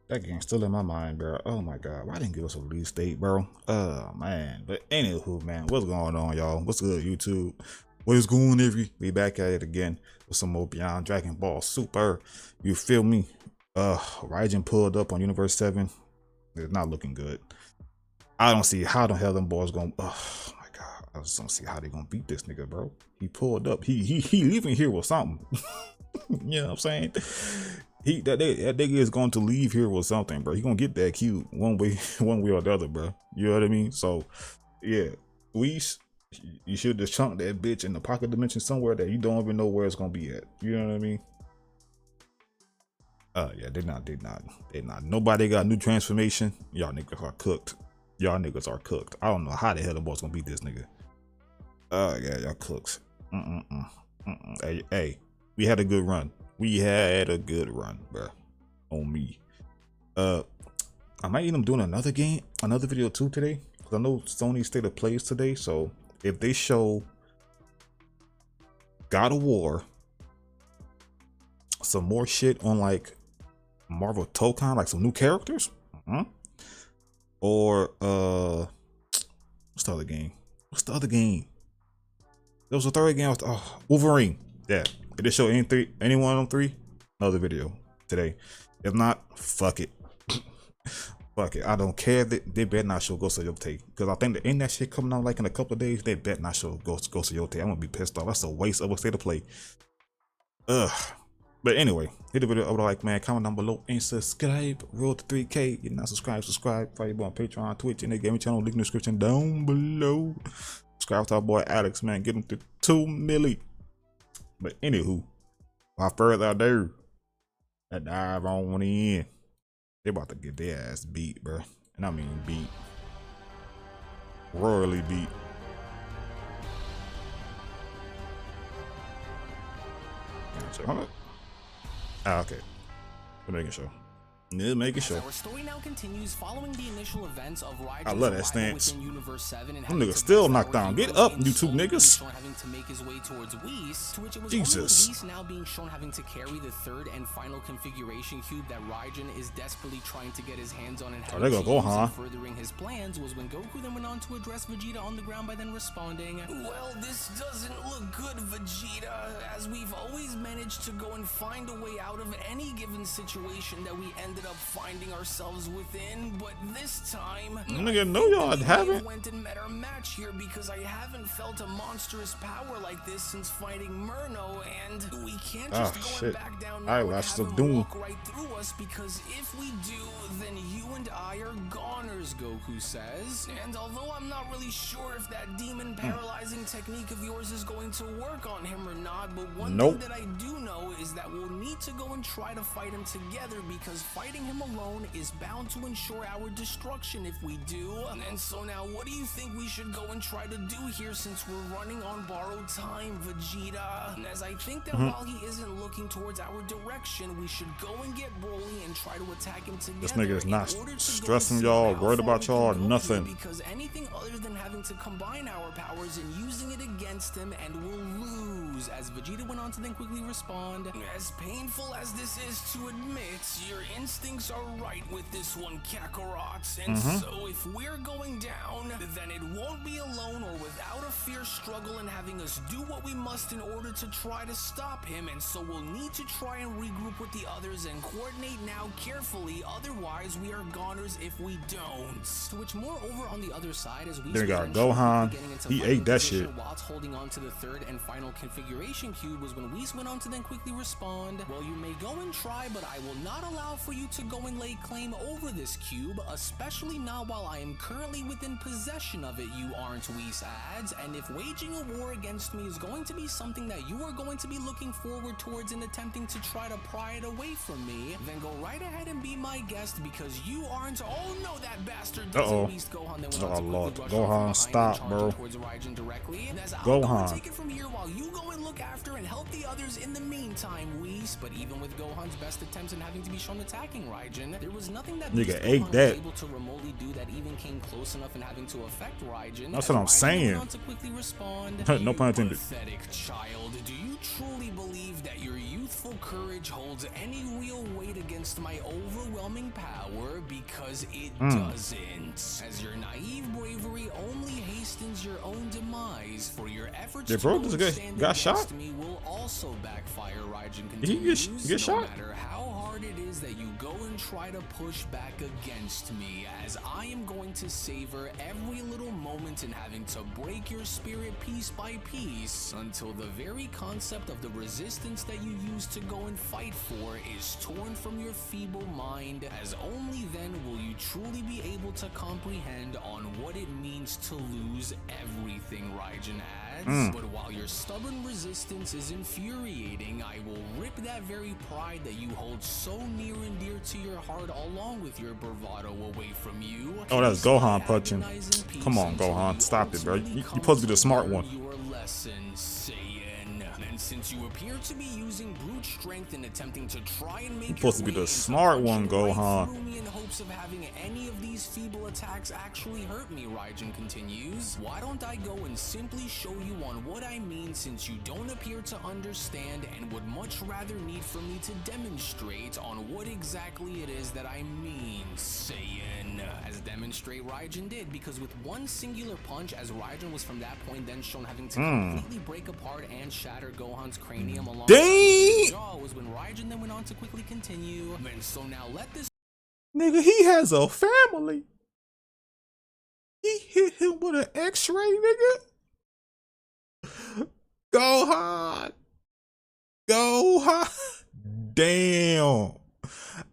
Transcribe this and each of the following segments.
That game's still in my mind, bro. Oh my god, why didn't give us a release date, bro? Oh man. But anywho, man, what's going on, y'all? What's good, YouTube? What is going on, we back at it again with some more Beyond Dragon Ball Super. You feel me? Raijin pulled up on Universe 7. It's not looking good. I don't see how the hell them boys gonna. Oh my god, I just don't see how they gonna beat this nigga, bro. He pulled up. He leaving here with something. You know what I'm saying? That nigga is going to leave here with something, bro. He gonna get that cube one way or the other, bro. You know what I mean? So yeah, Whis, you should just chunk that bitch in the pocket dimension somewhere that you don't even know where it's gonna be at. You know what I mean? Yeah, they not. Nobody got new transformation. Y'all niggas are cooked. Y'all niggas are cooked. I don't know how the hell the boss gonna beat this nigga. Yeah, y'all cooks. Hey, we had a good run. We had a good run, bro. On me. I might end up doing another video too today. Cause I know Sony State of Plays today. So if they show God of War, some more shit on like Marvel Tokon, like some new characters, or what's the other game? There was a third game. Wolverine. Yeah. If they show any one of them three, another video today. If not, fuck it. Fuck it. I don't care. They better not show Ghost of Yote. Because I think that ain't that shit coming out like in a couple of days. They better not show Ghost of Yote. I'm gonna be pissed off. That's a waste of a State of Play. Ugh. But anyway, hit the video up with a like, man. Comment down below and subscribe. Roll to 3K. You're not subscribed, subscribe. Follow your boy on Patreon, Twitch, and the gaming channel. Link in the description down below. Subscribe to our boy Alex, man. Get him to 2 milli. But anywho, without further ado, I dive on in. They about to get their ass beat, bro. And I mean beat. Royally beat. Hold up. Okay. We're making sure. Make it sure. Our story now continues following the initial events of Raijin's I love that stance. Universe 7 and them niggas still knocked down. Get up, you two niggas. Having to make his way towards Whis, to which it was Jesus. Whis now being shown having to carry the third and final configuration cube that Raijin is desperately trying to get his hands on and they gonna go, huh? furthering his plans was when Goku then went on to address Vegeta on the ground by then responding, "Well, this doesn't look good, Vegeta, as we've always managed to go and find a way out of any given situation that we ended up finding ourselves within, but this time nigga, no y'all haven't. Went and met our match here because I haven't felt a monstrous power like this since fighting Merno, and we can't just go back down now and have him walk right through us, because if we do, then you and I are goners," Goku says. And although I'm not really sure if that demon paralyzing technique of yours is going to work on him or not, but one thing that I do know is that we'll need to go and try to fight him together, because fighting him alone is bound to ensure our destruction if we do. And so now, what do you think we should go and try to do here, since we're running on borrowed time, Vegeta? As I think that while he isn't looking towards our direction, we should go and get Broly and try to attack him together. This nigga is not stressing y'all, worried about y'all, nothing. Because anything other than having to combine our powers and using it against him, and we'll lose, as Vegeta went on to then quickly respond, "As painful as this is to admit, your instincts are right with this one, Kakarot, and so if we're going down, then it won't be alone or without a fierce struggle in having us do what we must in order to try to stop him, and so we'll need to try and regroup with the others and coordinate now carefully, otherwise we are goners if we don't." To which, moreover, on the other side, as we got Gohan, he ate that shit. Whilst holding on to the third and final configuration cube was when Whis went on to then quickly respond, "Well, you may go and try, but I will not allow for you to go and lay claim over this cube, especially not while I am currently within possession of it, you aren't," Whis adds, "and if waging a war against me is going to be something that you are going to be looking forward towards in attempting to try to pry it away from me, then go right ahead and be my guest, because you aren't—" Oh no, that bastard doesn't. Gohan then went on to Lord. quickly Gohan, stop, bro. Gohan, Gohan, take it from here while you go and look after and help the others in the meantime, Whis, face. But even with Gohan's best attempts in having to be shown attacking Raijin, there was nothing that nigga Gohan ate that. was able to remotely do that even came close enough in having to affect Raijin. That's what I'm saying. To quickly respond, no pun intended. Pathetic child, do you truly believe that your youthful courage holds any real weight against my overwhelming power? Because it doesn't. As your naive bravery only hastens your own demise, for your efforts yeah, bro, this guy got shot. me will also backfire. Raijin continues. He get shot. No matter how hard it is that you go and try to push back against me, as I am going to savor every little moment in having to break your spirit piece by piece until the very concept of the resistance that you used to go and fight for is torn from your feeble mind, as only then will you truly be able to comprehend on what it means to lose everything, Raijin adds. But while your stubborn resistance is infuriating, I will rip that very pride that you hold so near and dear to your heart along with your bravado away from you. Oh, that's Gohan punching. Come on, Gohan, stop it, bro. You're supposed to be the smart one. Your lesson, Saiyan. And since you appear to be using brute strength and attempting to try and make you're supposed to be the smart one, Gohan. In hopes of having any of these feeble attacks actually hurt me, Raijin continues. Why don't I go and simply show you on what I mean, since you don't appear to understand and would much rather need for me to demonstrate on what exactly it is that I mean, Saiyan. As demonstrate Raijin did, because with one singular punch, as Raijin was from that point then shown having to completely break apart and shatter Gohan's cranium along his jaw, was when Raijin then went on to quickly continue. And so now let this nigga, he has a family. He hit him with an X-ray, nigga. Gohan. Damn.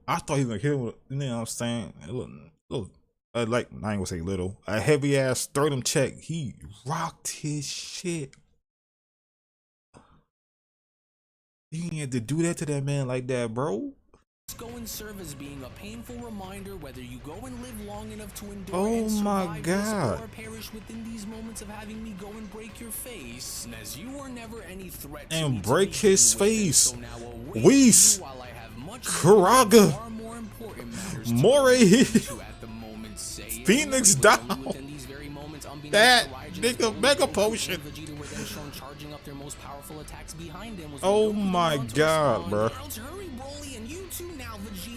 I thought he was gonna hit him with, you know what I'm saying? Little, like, I ain't gonna say little. A heavy ass sternum check. He rocked his shit. You ain't had to do that to that man like that, bro. Go and serve as being a painful reminder whether you go and live long enough to endure oh my God. or perish within these moments of having me go and break your face. And as you were never any threat to and me break his face. So now Whis, Karaga, Moray, Phoenix down. That nigga Mega Potion. Oh my God, bro.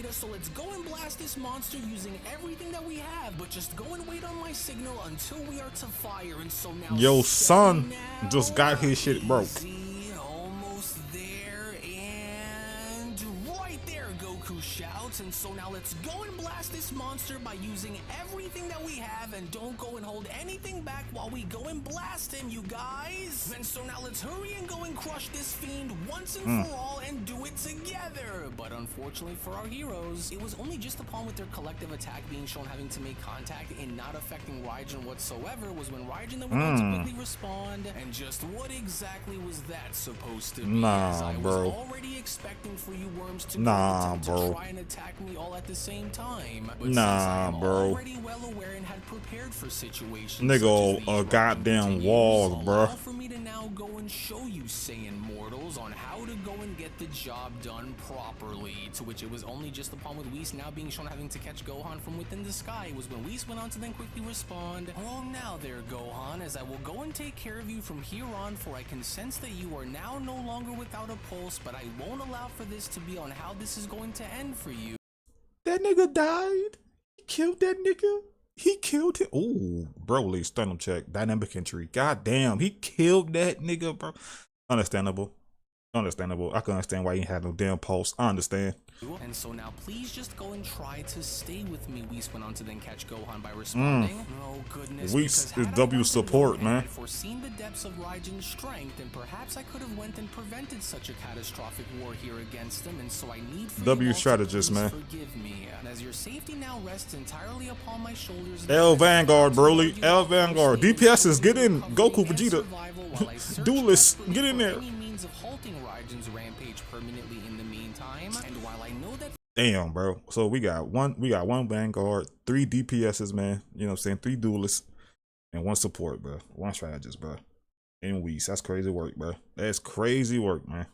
So let's go and blast this monster using everything that we have, but just go and wait on my signal until we are to fire. And so now yo son just got his shit broke. Almost there, and right there Goku shouts. And so now let's go and blast this monster by using everything that we have, and don't go and hold anything back while we go and blast him, you guys. And so now let's hurry and go and crush this fiend once and for all and do it together. But unfortunately for our heroes, it was only just upon with their collective attack being shown having to make contact and not affecting Raijin whatsoever was when Raijin then went on to quickly respond. And just what exactly was that supposed to be? Nah, bro. Already expecting for you worms to bro. try and attack me all at the same time. But nah, bro. Already well aware and had prepared for situations. Nigga, a goddamn wall, bro. For me to now go and show you Saiyan mortals on how to go and get the job done properly. To which it was only just upon with Whis now being shown having to catch Gohan from within the sky was when Whis went on to then quickly respond. Oh, now there, Gohan, as I will go and take care of you from here on, for I can sense that you are now no longer without a pulse, but I won't allow for this to be on how this is going to end for you. That nigga died. He killed that nigga. He killed him. Ooh, Broly, sternum check, dynamic entry. God damn, he killed that nigga, bro. Understandable. Understandable. I can understand why he had no damn pulse. I understand. And so now please just go and try to stay with me. Whis went on to then catch Gohan by responding. Oh goodness. Whis is W support, man. Foreseen the depths of Raijin's strength, and perhaps I could have went and prevented such a catastrophic war here against him. And so I need for W you strategist, man. Forgive me. And as your safety now rests entirely upon my shoulders. L Vanguard, Broly. L Vanguard. DPS is get in. Goku, Vegeta. Duelist, get in there. Of halting Raijin's rampage permanently in the meantime, and while I know that damn, bro. So we got one Vanguard, 3 DPSs, man. You know what I'm saying? 3 duelists and 1 support, bro. 1 strategist, bro. And Whis. That's crazy work, bro. That's crazy work, man.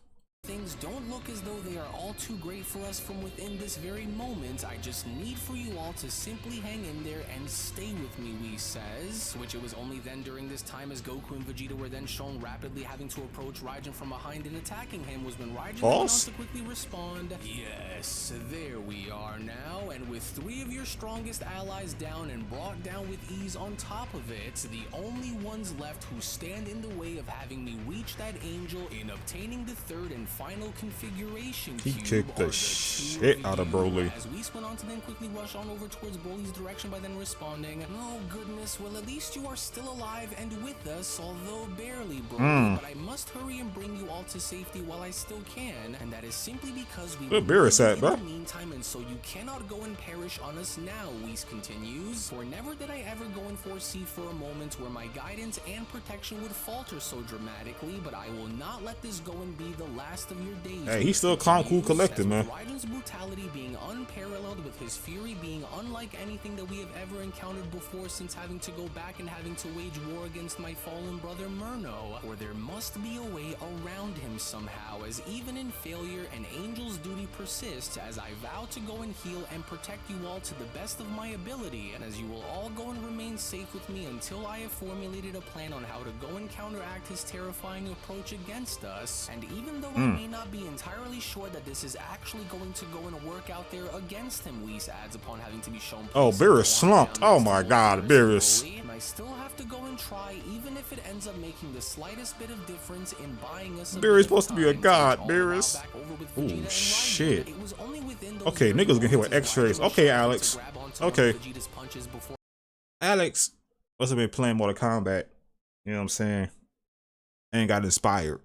Things don't look as though they are all too great for us from within this very moment. I just need for you all to simply hang in there and stay with me, Whis says. Which it was only then during this time as Goku and Vegeta were then shown rapidly having to approach Raijin from behind and attacking him was when Raijin went on to quickly respond, yes, there we are now, and with 3 of your strongest allies down and brought down with ease on top of it, the only ones left who stand in the way of having me reach that angel in obtaining the 3rd and final configuration he cube kicked the shit out of Broly. As Whis went on to then quickly rush on over towards Broly's direction by then responding, oh goodness, well at least you are still alive and with us, although barely, Broly, but I must hurry and bring you all to safety while I still can, and that is simply because we will Beerus at, bro? in the meantime, and so you cannot go and perish on us now, Whis continues, for never did I ever go and foresee for a moment where my guidance and protection would falter so dramatically, but I will not let this go and be the last of your days. Hey, he's still calm, cool, collected, man. Raijin's brutality being unparalleled, with his fury being unlike anything that we have ever encountered before since having to go back and having to wage war against my fallen brother Merno, or there must be a way around him somehow, as even in failure an angel's duty persists, as I vow to go and heal and protect you all to the best of my ability, and as you will all go and remain safe with me until I have formulated a plan on how to go and counteract his terrifying approach against us, and even though I may not be entirely sure that this is actually going to go and work out there against him, Whis adds upon having to be shown. Oh, Beerus slumped. Oh my god, Beerus. I still have to go and try, even if it ends up making the slightest bit of difference in buying us a Beerus supposed to be a god, Beerus. Oh shit. Okay, niggas gonna hit with x-rays. Okay, Alex. Okay. Alex must have been playing Mortal Kombat. You know what I'm saying? And got inspired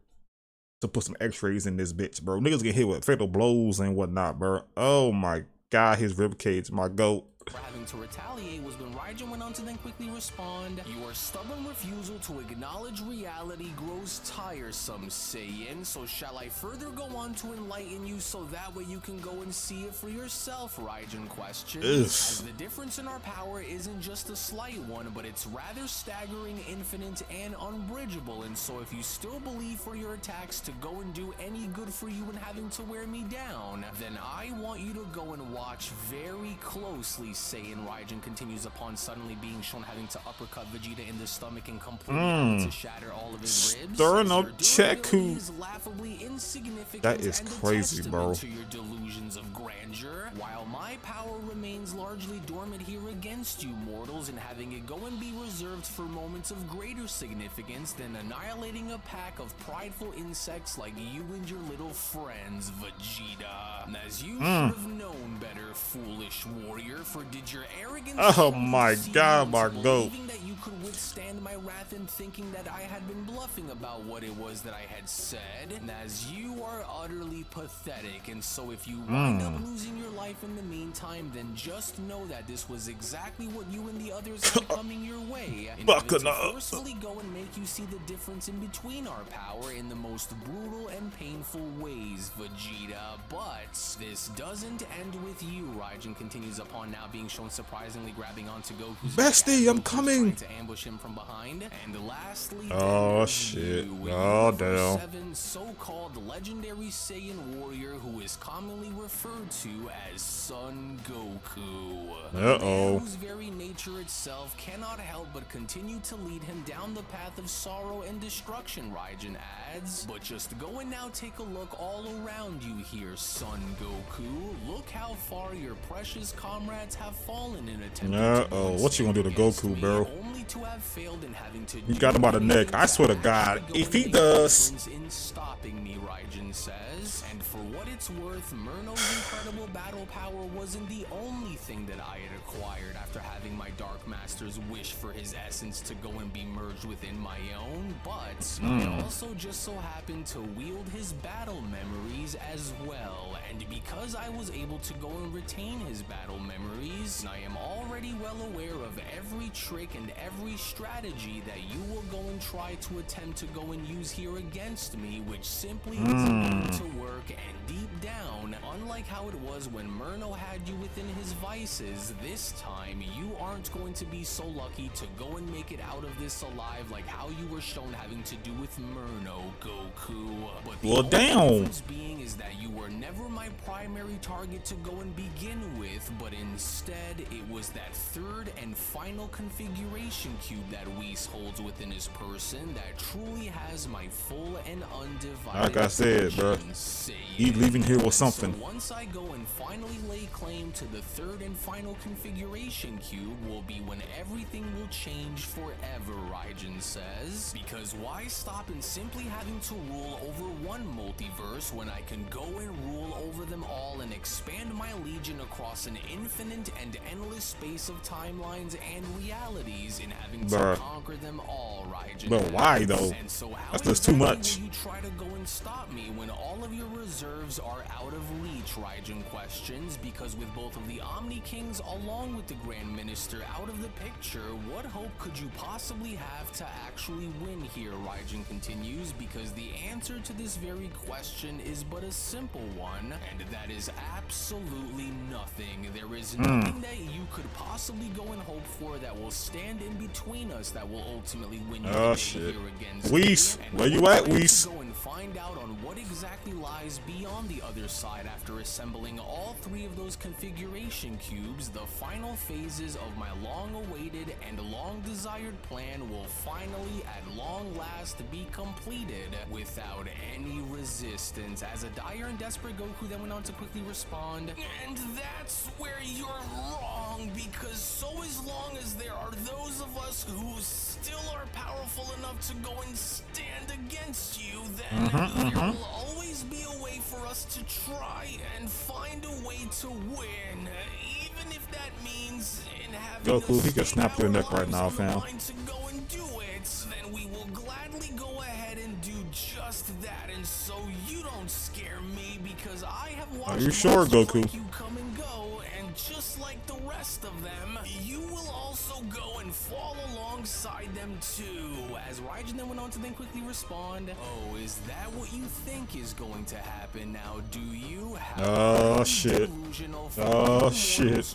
to put some x-rays in this bitch, bro. Niggas get hit with fatal blows and whatnot, bro. Oh my god, his ribcage, my goat. For having to retaliate was when Raijin went on to then quickly respond, your stubborn refusal to acknowledge reality grows tiresome, Saiyan, so shall I further go on to enlighten you so that way you can go and see it for yourself, Raijin questions. As the difference in our power isn't just a slight one, but it's rather staggering, infinite, and unbridgeable, and so if you still believe for your attacks to go and do any good for you in having to wear me down, then I want you to go and watch very closely, Saiyan. Raijin continues upon suddenly being shown having to uppercut Vegeta in the stomach and completely to shatter all of his ribs. Stirring up Cheku. That is and crazy, bro. To your delusions of grandeur, while my power remains largely dormant here against you mortals, and having it go and be reserved for moments of greater significance than annihilating a pack of prideful insects like you and your little friends, Vegeta. And as you should have known better, foolish warrior, for did your arrogance oh my god, my goat, that you could withstand my wrath and thinking that I had been bluffing about what it was that I had said, and as you are utterly pathetic, and so if you wind up losing your life in the meantime, then just know that this was exactly what you and the others had coming your way, in order to forcefully go and make you see the difference in between our power in the most brutal and painful ways, Vegeta. But this doesn't end with you, Raijin continues upon now being shown surprisingly grabbing onto Goku's bestie, I'm coming to ambush him from behind, and lastly, oh shit, oh damn, 7 so-called legendary Saiyan warrior who is commonly referred to as Son Goku, whose very nature itself cannot help but continue to lead him down the path of sorrow and destruction, Raijin adds. But just go and now take a look all around you here, Son Goku. Look how far your precious comrades have fallen in attempt what you gonna do to Goku, bro? Only to have failed in having to you got him by the neck. I swear to God, if he does, in stopping me, Raijin says. And for what it's worth, Merno's incredible battle power wasn't the only thing that I had acquired after having my Dark Master's wish for his essence to go and be merged within my own, but I also just so happened to wield his battle memories as well, and because I was able to go and retain his battle memories, I am already well aware of every trick and every strategy that you will go and try to attempt to go and use here against me, which simply isn't going to work, and deep down, Unlike how it was when Merno had you within his vices, this time you aren't going to be so lucky to go and make it out of this alive like how you were shown having to do with Merno, Goku. But the only difference being is that you were never my primary target to go and begin with, but instead it was that third and final configuration cube that Whis holds within his person that truly has my full and undivided, like I said, bro, he's leaving here with something. So once I go and finally lay claim to the third and final configuration cube will be when everything will change forever, Raijin says. Because why stop in simply having to rule over one multiverse when I can go and rule over them all and expand my legion across an infinite and endless space of timelines and realities in having to conquer them all, Raijin. But why though? And so how that's just too much. You try to go and stop me when all of your reserves are out of reach, Raijin questions, because with both of the Omni Kings along with the Grand Minister out of the picture, what hope could you possibly have to actually win here, Raijin continues, because the answer to this very question is but a simple one, and that is absolutely nothing. There is nothing that you could possibly go and hope for that will stand in between us that will ultimately win you the day here against Whis, where you at, Whis? Go and find out on what exactly lies beyond the other side after assembling all three of those configuration cubes. The final phases of my long-awaited and long-desired plan will finally, at long last, be completed without any resistance. As a dire and desperate Goku then went on to quickly respond, and that's where you're wrong, because so as long as there are those of us who still are powerful enough to go and stand against you, then there will always be a way for us to try and find a way to win, even if that means in having Goku, he can snap your neck right now, fam. to go and do it, then we will gladly go ahead and do just that. And so you don't scare me, because I have watched Goku? You come and go, and just like the rest of them, you will also go and fall alongside them too. As Raijin then went on to then quickly respond, oh, is that what you think is going to happen now? Do you have shit.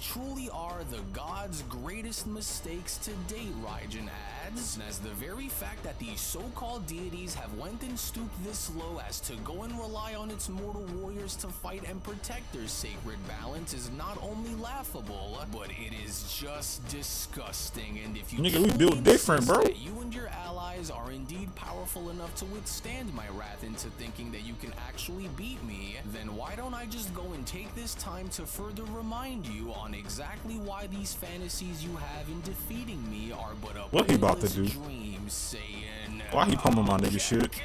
Truly are the God's greatest mistakes to date, Raijin adds, as the very fact that these so-called deities have went and stooped this low as to go and rely on its mortal warriors to fight and protect their sacred balance is not only laughable, but it is just disgusting. And if you we built different, bro. You and your allies are indeed powerful enough to withstand my wrath into thinking that you can actually beat me, then why don't I just go and take this time to further remind you on exactly why these fantasies you have in defeating me are but a what he about to do? Dream, saying, why he pumping my nigga shit?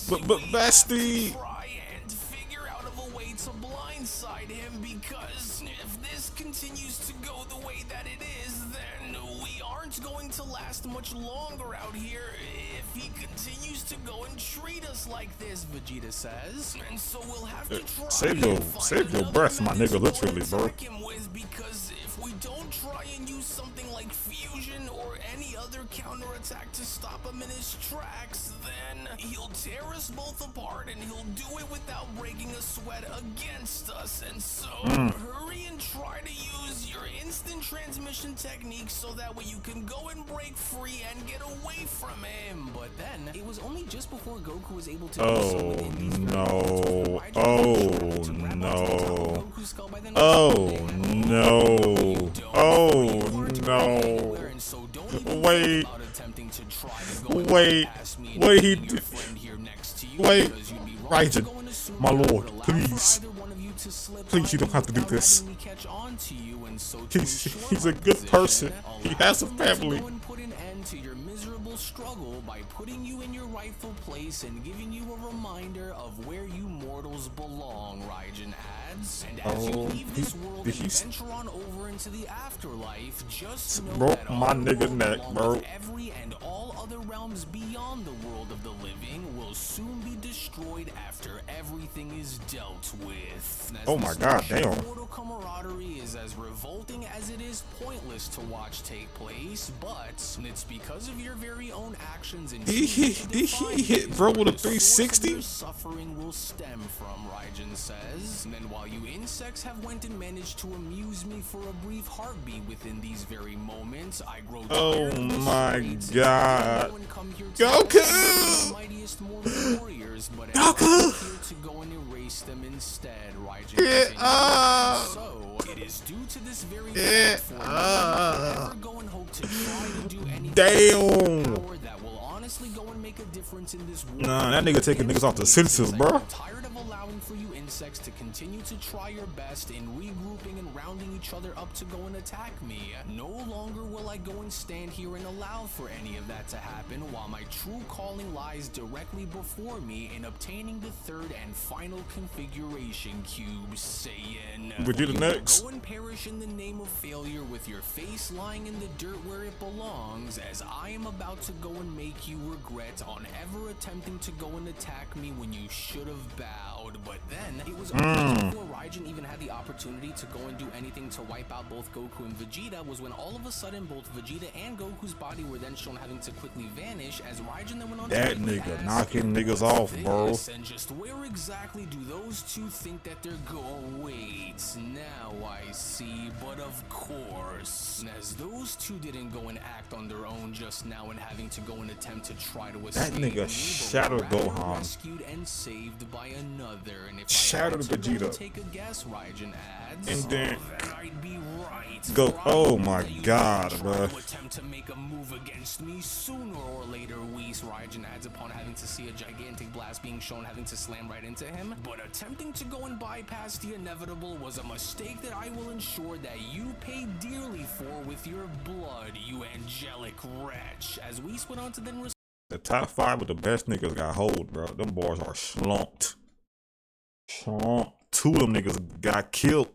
But bestie, and figure out of a way to blindside him, because if this continues to go the way that it is, then we aren't going to last much longer out here if he continues to go and treat us like this, Vegeta says. And so we'll have to try save your breath, my nigga, literally, bro. Because if we don't try and use something like fusion or any other counterattack to stop him in his tracks, then he'll tear us both apart, and he'll do it without breaking a sweat against us. And so hurry and try to use your instant transmission technique so that way you can go and break free and get away from him. But then it was only just before Goku was able to do so within these wait, Raijin, my lord, please, you don't have to do this. He's a good person. He has a family. To your miserable struggle by putting you in your rightful place and giving you a reminder of where you mortals belong, Raijin adds. And as you leave this world and venture on over into the afterlife, just know that my nigga neck, bro. Every and all other realms beyond the world of the living will soon be destroyed after everything is dealt with. Oh my god, damn. camaraderie is as revolting as it is pointless to watch take place, but it's because of your very own actions and he hit bro with a 360. Suffering will stem from, Raijin says. And then while you insects have went and managed to amuse me for a brief heartbeat within these very moments, I grow oh my god. Goku! Mightiest mortal warriors, but Goku! Here to go and erase them instead, Raijin continues. So it is due to this very fact for never go and hope to try to do anything that will honestly go and make a difference in this world. Nah, that nigga taking niggas off the senses, bro. I'm tired of allowing for you insects to continue to try your best in regrouping and rounding each other up to go and attack me. No longer will I go and stand here and allow for any of that to happen while my true calling lies directly before me in obtaining the third and final configuration cube, Saiyan. Vegeta next. Go and perish in the name of failure with your face lying in the dirt where it belongs, as I am about to go and make you regret on ever attempting to go and attack me when you should have bowed. But then it was before Raijin even had the opportunity to go and do anything to wipe out both Goku and Vegeta was when all of a sudden both Vegeta and Goku's body were then shown having to quickly vanish as Raijin then went on that to nigga knocking niggas off, bro. And just where exactly do those two think that they're going? Wait, now I see, but of course, as those two didn't go and act on their own just now and having to go and attempt to try to escape, that nigga shattered Gohan, rescued and saved by another. And if shattered Vegeta, take a guess, Raijin adds, and then I'd be right. Go, oh my god, bro. Attempt to make a move against me sooner or later, Whis, Raijin adds upon having to see a gigantic blast being shown having to slam right into him. But attempting to go and bypass the inevitable was a mistake that I will ensure that you pay dearly for with your blood, you angelic wretch. As Whis went on to then the top 5 of the best niggas got hold, bro. Them boys are slumped. Slumped. 2 of them niggas got killed.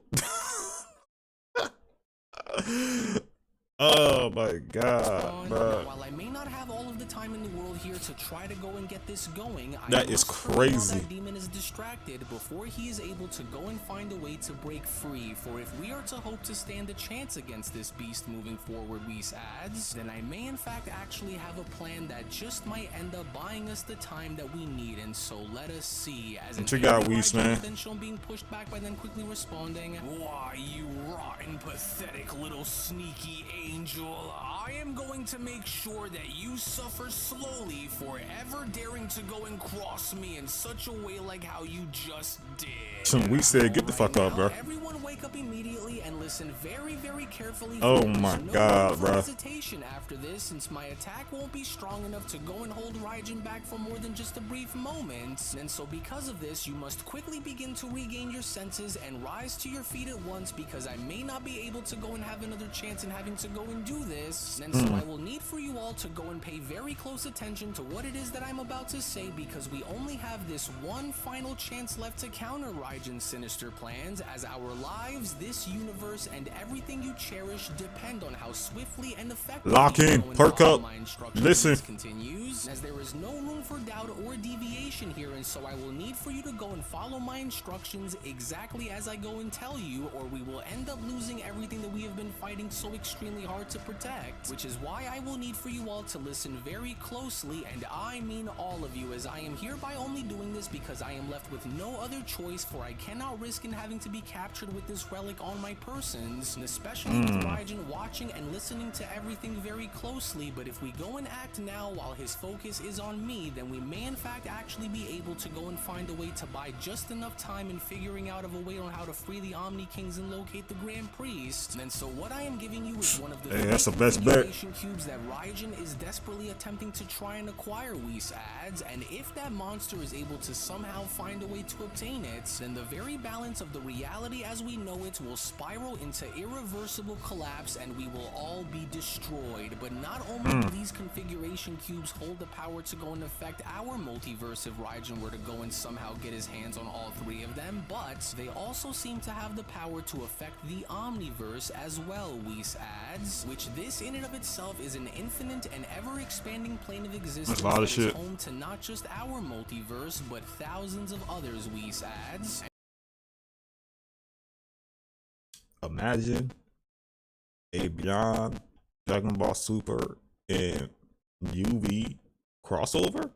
Oh my god, bro. While I may not have all of the time in the world here to try to go and get this going, that is crazy. That demon is distracted before he is able to go and find a way to break free. For if we are to hope to stand a chance against this beast moving forward, Whis adds, then I may in fact actually have a plan that just might end up buying us the time that we need. And so let us see. As what you got, Whis, man? Then shown being pushed back by then quickly responding, "Why, you rotten, pathetic little sneaky angel, I am going to make sure that you suffer slowly for ever daring to go and cross me in such a way like how you just did." So we said, get the fuck up, bro. Everyone wake up immediately and listen very, very carefully. Oh my god, bro. Hesitation after this, since my attack won't be strong enough to go and hold Raijin back for more than just a brief moment. And so because of this, you must quickly begin to regain your senses and rise to your feet at once, because I may not be able to go and have another chance in having to go and do this. And so I will need for you all to go and pay very close attention to what it is that I'm about to say, because we only have this one final chance left to counter Raijin's sinister plans, as our lives, this universe, and everything you cherish depend on how swiftly and effectively lock in, perk up, listen. Continues, as there is no room for doubt or deviation here, and so I will need for you to go and follow my instructions exactly as I go and tell you, or we will end up losing everything that we have been fighting so extremely hard to protect, which is why I will need for you all to listen very closely, and I mean all of you, as I am hereby only doing this because I am left with no other choice, for I cannot risk in having to be captured with this relic on my persons, and especially with Raijin watching and listening to everything very closely. But if we go and act now while his focus is on me, then we may in fact actually be able to go and find a way to buy just enough time in figuring out of a way on how to free the Omni Kings and locate the Grand Priest. And so what I am giving you is one of the that's the best bet. Cubes that Raijin is desperately attempting to try and acquire, Whis adds, and if that monster is able to somehow find a way to obtain it, then the very balance of the reality as we know it will spiral into irreversible collapse, and we will all be destroyed. But not only do these configuration cubes hold the power to go and affect our multiverse if Raijin were to go and somehow get his hands on all 3 of them, but they also seem to have the power to affect the Omniverse as well, Whis adds, which this in and of itself is an infinite and ever-expanding plane of existence that is home to not just our multiverse, but thousands of others, Whis adds. imagine a Beyond Dragon Ball Super and UV crossover.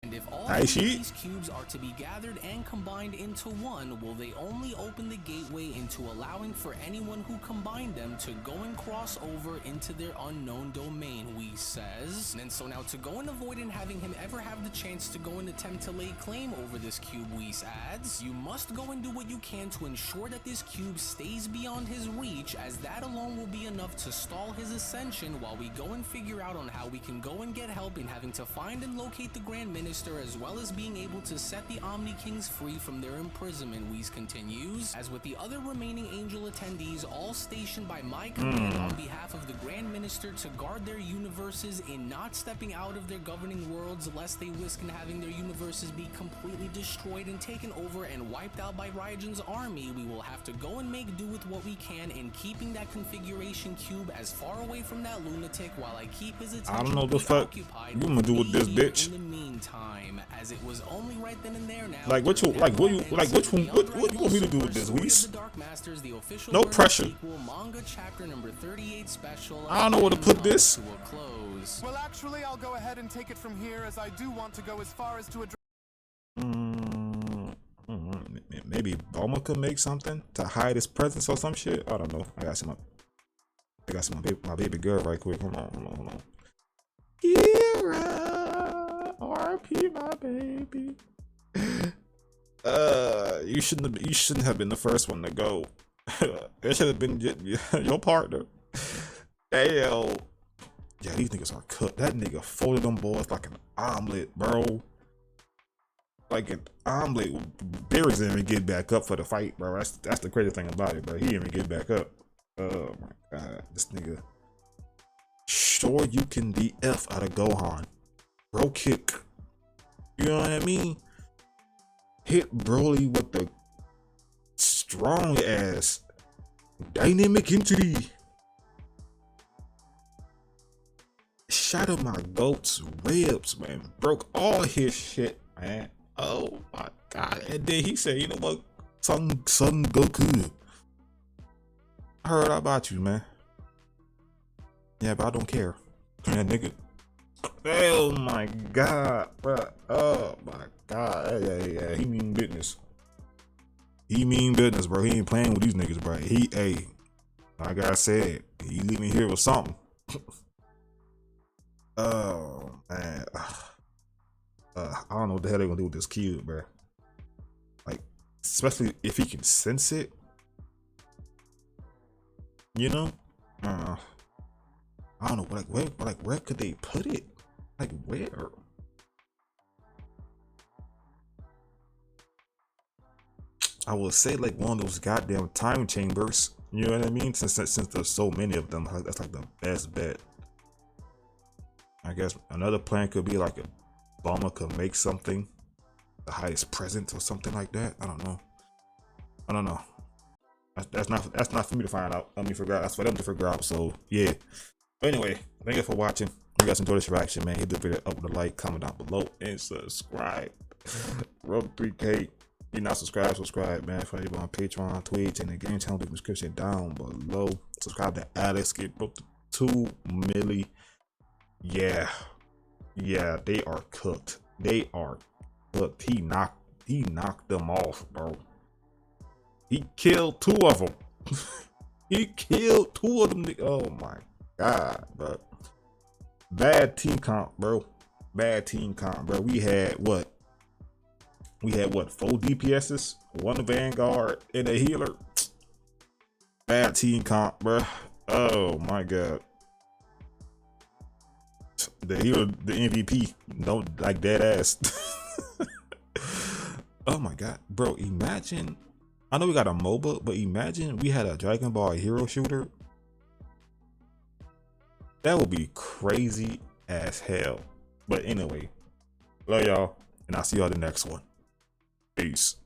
And if all of these cubes are to be gathered and combined into one, will they only open the gateway into allowing for anyone who combined them to go and cross over into their unknown domain, Whis says. And so now to go and avoid and having him ever have the chance to go and attempt to lay claim over this cube, Whis adds, you must go and do what you can to ensure that this cube stays beyond his reach, as that alone will be enough to stall his ascension while we go and figure out on how we can go and get help in having to find and locate the Grand Minister, as well as being able to set the Omni Kings free from their imprisonment, Whis continues, as with the other remaining angel attendees all stationed by my command on behalf of the Grand Minister to guard their universes in not stepping out of their governing worlds lest they risk in having their universes be completely destroyed and taken over and wiped out by Raijin's army, we will have to go and make do with what we can in keeping that configuration cube as far away from that lunatic while I keep his attention I don't know the fuck you gonna do with this bitch. In the meantime, as it was only right then and there now. Like what you like? What you like? Which one? What you want me to do with this, Whis? No pressure. Manga chapter number 38 special. I don't know where to put this. Well, actually, I'll go ahead and take it from here, as I do want to go as far as to address. Maybe Bulma could make something to hide his presence or some shit. I don't know. I got some. My baby girl right quick. Hold on. Kira, RP my baby. You shouldn't have been the first one to go. It should have been your partner. Damn. Yeah, these niggas are cooked. That nigga folded them boys like an omelet, bro. Like an omelet. Barry's didn't even get back up for the fight, bro. That's the crazy thing about it, bro. He didn't even get back up. Oh my god, this nigga. Sure, you can DF out of Gohan. Bro kick. You know what I mean? Hit Broly with the strong ass dynamic entity. Shot of my goat's ribs, man. Broke all his shit, man. Oh my god. And then he said, you know what? Son Goku. I heard about you, man. Yeah, but I don't care. That nigga. Oh my god, bro. Oh my god. Yeah. He mean business. He mean business, bro. He ain't playing with these niggas, bro. Like I said, he leaving here with something. Oh man. I don't know what the hell they gonna do with this cube, bro. Like, especially if he can sense it. You know? I don't know, where could they put it? Like, where? I would say like one of those goddamn time chambers. You know what I mean? Since there's so many of them, that's like the best bet. I guess another plan could be like a Bulma could make something, the highest present or something like that. I don't know. That's not for me to find out. That's for them to figure out. So yeah. But anyway, thank you for watching. If you guys enjoyed this reaction, man, hit the video up with a like, comment down below, and subscribe. Road 3K. If you're not subscribe, man. For you on Patreon, Twitch, and the game channel, the description down below. Subscribe to Alex. Get broke to 2 milli. Yeah, they are cooked. He knocked them off, bro. He killed 2 of them. He killed 2 of them. Oh my god, bro. Bad team comp, bro. We had what? 4 DPSs, 1 Vanguard, and a healer. Bad team comp, bro. Oh my god. The hero, the MVP, don't like that ass. Oh my god, bro, imagine. I know we got a MOBA, but imagine we had a Dragon Ball hero shooter. That would be crazy as hell. But anyway, love y'all, and I'll see y'all the next one. Peace.